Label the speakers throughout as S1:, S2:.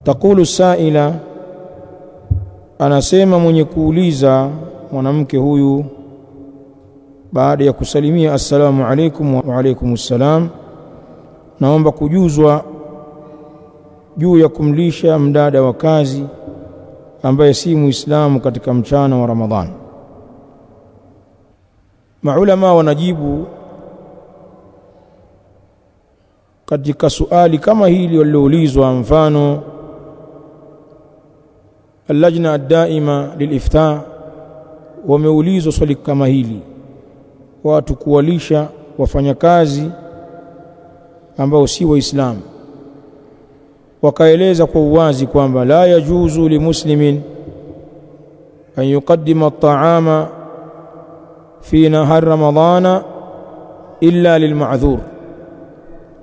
S1: Taqulu saila, anasema mwenye kuuliza mwanamke huyu baada ya kusalimia assalamu alaykum wa alaykumus salam, naomba kujuzwa juu ya kumlisha mdada wa kazi ambaye si Muislamu katika mchana wa Ramadhani. Maulama wanajibu katika suali kama hili waliloulizwa. Mfano, اللجنة الدائمة للإفتاء wameulizwa swali kama hili, watu kuwalisha wafanyakazi ambao si Waislamu, wakaeleza kwa uwazi kwamba la yajuzu limuslimin an yuqaddima at-ta'ama fi nahar ramadhana illa lilma'dhur,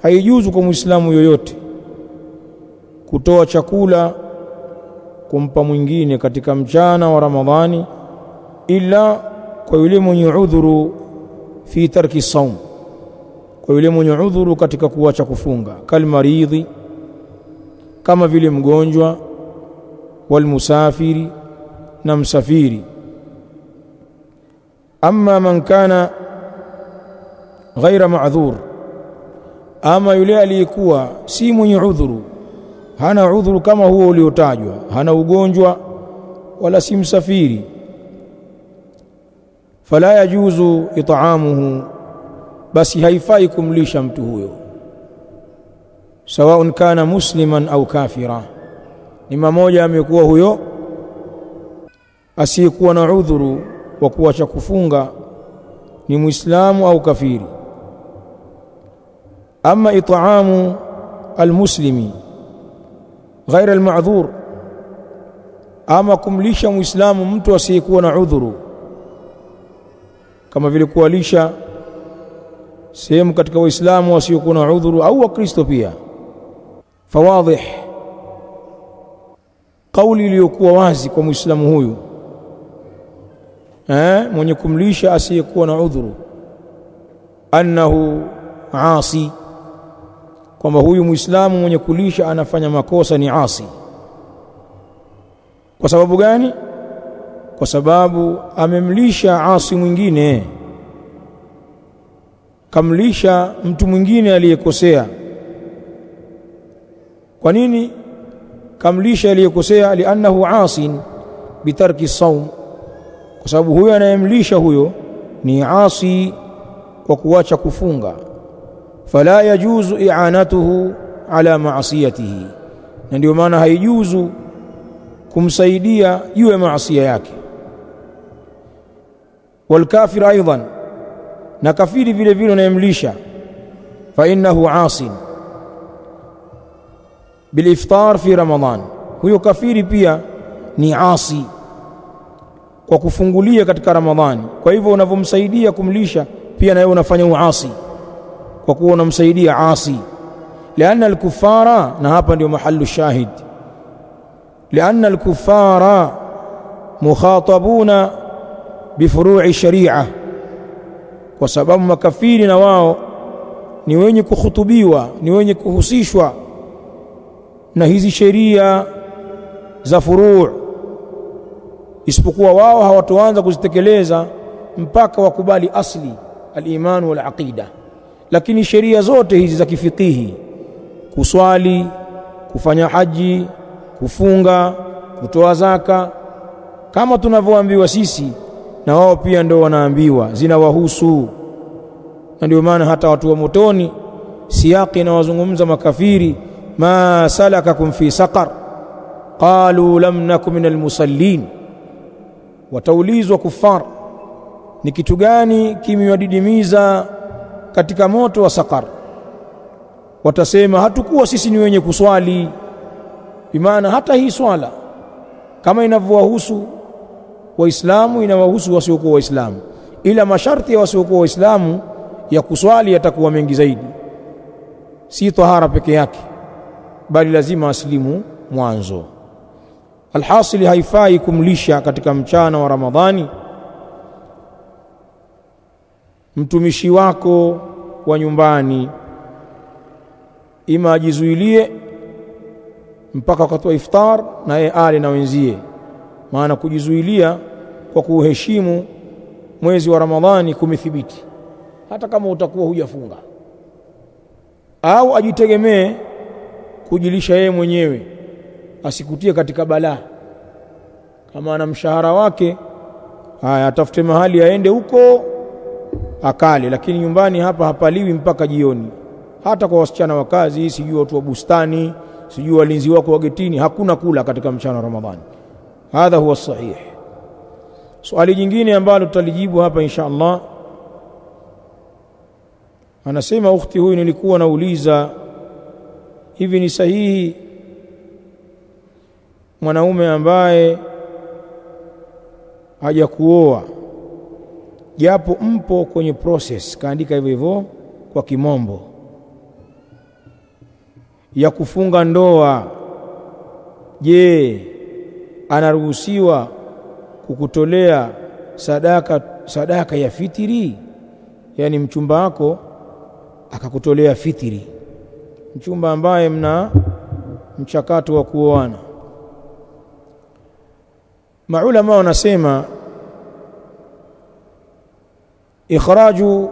S1: haijuzu kwa Muislamu yoyote kutoa chakula kumpa mwingine katika mchana wa Ramadhani ila kwa yule mwenye udhuru fi tarki saum, kwa yule mwenye udhuru katika kuacha kufunga, kalmaridhi, kama vile mgonjwa, walmusafiri, na msafiri. Amma man kana ghaira ma'dhur, ama yule aliyekuwa si mwenye udhuru, hana udhuru kama huo uliotajwa, hana ugonjwa wala si msafiri, fala yajuzu it'amuhu, basi haifai kumlisha mtu huyo, sawaun kana musliman au kafira, ni mmoja amekuwa huyo asiyekuwa na udhuru wa kuacha kufunga ni Muislamu au kafiri. Ama it'amu almuslimi ghaira alma'dhur, ama kumlisha Muislamu mtu asiyekuwa na udhuru, kama vile kuwalisha sehemu katika Waislamu wasiokuwa na udhuru au Wakristo pia, fawadhih, kauli iliyokuwa wazi kwa Muislamu huyu mwenye kumlisha asiyekuwa na udhuru, annahu asi, kwamba huyu Muislamu mwenye kulisha anafanya makosa, ni asi. Kwa sababu gani? Kwa sababu amemlisha asi mwingine, kamlisha mtu mwingine aliyekosea. Kwa nini kamlisha aliyekosea? Liannahu asin bitarki saum, kwa sababu huyo anayemlisha huyo ni asi kwa kuacha kufunga. Fala yajuzu i'anatuhu ala ma'siyatihi, na ndio maana haijuzu kumsaidia juu ya maasiya yake. Walkafir aidan, na kafiri vile vile anayemlisha, fa innahu asin biliftar fi Ramadhan, huyo kafiri pia ni asi kwa kufungulia katika Ramadhani. Kwa hivyo unavyomsaidia kumlisha pia na wewe unafanya uasi kwa kuwa unamsaidia asi. Lianna al-kuffara, na hapa ndio mahallu shahid, lianna al-kuffara mukhatabuna bifuru'i sharia, kwa sababu makafiri na wao ni wenye kuhutubiwa, ni wenye kuhusishwa na hizi sheria za furu', isipokuwa wao hawatoanza kuzitekeleza mpaka wakubali asli al-iman wal aqida. Lakini sheria zote hizi za kifikihi, kuswali, kufanya haji, kufunga, kutoa zaka, kama tunavyoambiwa sisi, na wao pia ndio wanaambiwa, zinawahusu. Na ndio maana hata watu wa motoni siyaki na wazungumza makafiri, ma salakakum fi saqar qalu lam nakum minal musallin. Wataulizwa kufar, ni kitu gani kimewadidimiza katika moto wa Saqar? Watasema hatukuwa sisi ni wenye kuswali. Bimaana hata hii swala kama inavyowahusu Waislamu inawahusu wasiokuwa Waislamu, ila masharti ya wasiokuwa Waislamu ya kuswali yatakuwa mengi zaidi, si tahara peke yake, bali lazima aslimu mwanzo. Alhasili, haifai kumlisha katika mchana wa Ramadhani mtumishi wako wa nyumbani, ima ajizuilie mpaka wakati wa iftar na yeye ale na wenzie. Maana kujizuilia kwa kuheshimu mwezi wa Ramadhani kumethibiti, hata kama utakuwa hujafunga. Au ajitegemee kujilisha yeye mwenyewe, asikutie katika balaa. Kama ana mshahara wake, haya atafute mahali aende huko akale, lakini nyumbani hapa hapaliwi mpaka jioni. Hata kwa wasichana wa kazi, sijui watu wa bustani, sijui walinzi wako wa getini, hakuna kula katika mchana wa Ramadhani. Hadha huwa sahih. Swali jingine ambalo tutalijibu hapa insha Allah, anasema ukhti huyu, nilikuwa nauliza hivi ni sahihi mwanaume ambaye hajakuoa japo mpo kwenye process, kaandika hivyo hivyo kwa kimombo, ya kufunga ndoa, je, anaruhusiwa kukutolea sadaka ya fitiri? Yani mchumba wako akakutolea fitiri, mchumba ambaye mna mchakato wa kuoana. Maulama wanasema ikhraju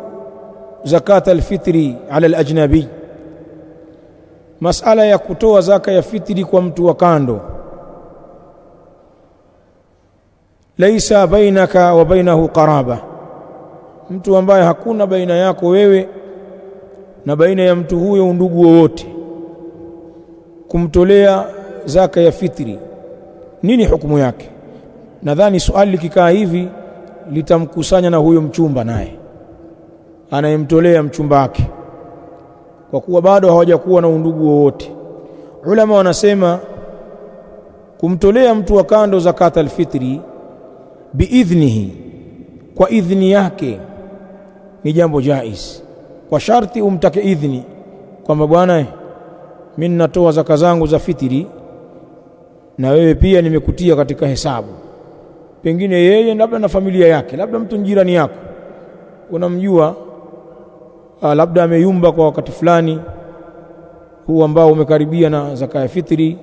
S1: zakat alfitri ala alajnabi, masala ya kutoa zaka ya fitri kwa mtu wa kando, laisa bainaka wa bainahu qaraba, mtu ambaye hakuna baina yako wewe na baina ya mtu huyo undugu wowote, kumtolea zaka ya fitri, nini hukumu yake? Nadhani swali likikaa hivi litamkusanya na huyo mchumba naye anayemtolea mchumba wake, kwa kuwa bado hawajakuwa na undugu wowote. Ulama wanasema kumtolea mtu wa kando zakat alfitri biidhnihi, kwa idhni yake, ni jambo jaiz, kwa sharti umtake idhni kwamba bwana, mimi natoa zaka zangu za fitri na wewe pia nimekutia katika hesabu. Pengine yeye labda na familia yake, labda mtu jirani yako unamjua, labda ameyumba kwa wakati fulani huu ambao umekaribia na zaka ya fitri,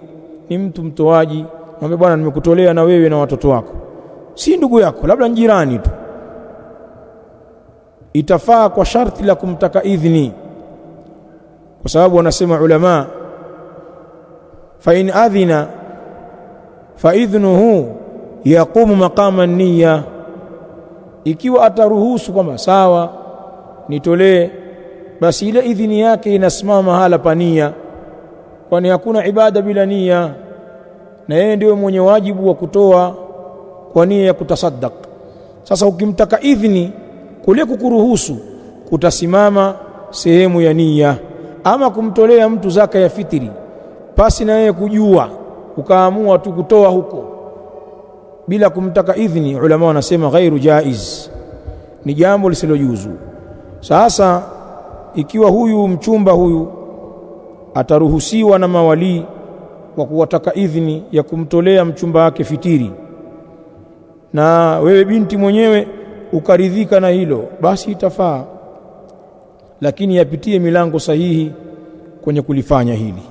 S1: ni mtu mtoaji, mwambie bwana, nimekutolea na wewe na watoto wako, si ndugu yako, labda jirani tu. Itafaa kwa sharti la kumtaka idhni, kwa sababu wanasema ulama, fa in adhina fa idhnuhu yaqumu maqama an-niyya, ikiwa ataruhusu kwamba sawa nitolee, basi ile idhini yake inasimama mahala pa nia, kwani hakuna ibada bila nia, na yeye ndio mwenye wajibu wa kutoa kwa nia ya kutasaddaq. Sasa ukimtaka idhini, kule kukuruhusu kutasimama sehemu ya nia. Ama kumtolea mtu zaka ya fitri pasi na yeye kujua, ukaamua tu kutoa huko bila kumtaka idhini, ulama wanasema ghairu jaiz, ni jambo lisilojuzu. Sasa ikiwa huyu mchumba huyu ataruhusiwa na mawali kwa kuwataka idhini ya kumtolea mchumba wake fitiri, na wewe binti mwenyewe ukaridhika na hilo, basi itafaa, lakini yapitie milango sahihi kwenye kulifanya hili.